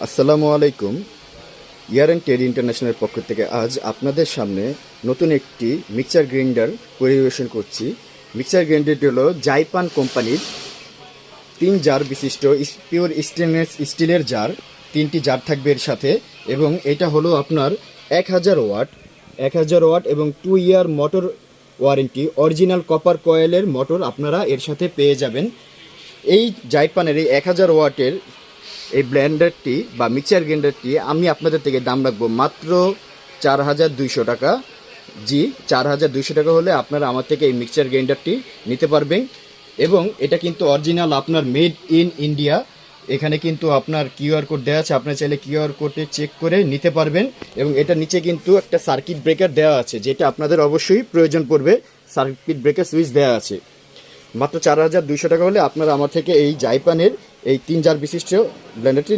আসসালামু আলাইকুম। ইয়ার অ্যান্ড টেরি ইন্টারন্যাশনালের পক্ষ থেকে আজ আপনাদের সামনে নতুন একটি মিক্সার গ্রাইন্ডার পরিবেশন করছি। মিক্সার গ্রাইন্ডারটি হলো জাইপান কোম্পানির 3 জার বিশিষ্ট পিওর স্টেনলেস স্টিলের জার। 3টি জার থাকবে এর সাথে, এবং এটা হলো আপনার 1000 ওয়াট এবং 2 ইয়ার মোটর ওয়ারেন্টি, অরিজিনাল কপার কয়েলের মোটর আপনারা এর সাথে পেয়ে যাবেন। এই জাইপানের এই 1000 ওয়াটের এই ব্লেন্ডারটি বা মিক্সার গ্রাইন্ডারটি আমি আপনাদের থেকে দাম রাখবো মাত্র 4200 টাকা। জি, 4200 টাকা হলে আপনারা আমার থেকে এই মিক্সার গ্রাইন্ডারটি নিতে পারবেন। এবং এটা কিন্তু অরিজিনাল আপনার মেড ইন ইন্ডিয়া। এখানে কিন্তু আপনার কিউআর কোড দেওয়া আছে, আপনার চাইলে কিউআর কোডে চেক করে নিতে পারবেন। এবং এটা নিচে কিন্তু একটা সার্কিট ব্রেকার দেওয়া আছে, যেটা আপনাদের অবশ্যই প্রয়োজন পড়বে। সার্কিট ব্রেকার সুইচ দেওয়া আছে। মাত্র 4200 টাকা হলে আপনারা আমার থেকে এই জাইপানের এই 3 জার বিশিষ্ট ব্লেন্ডারটি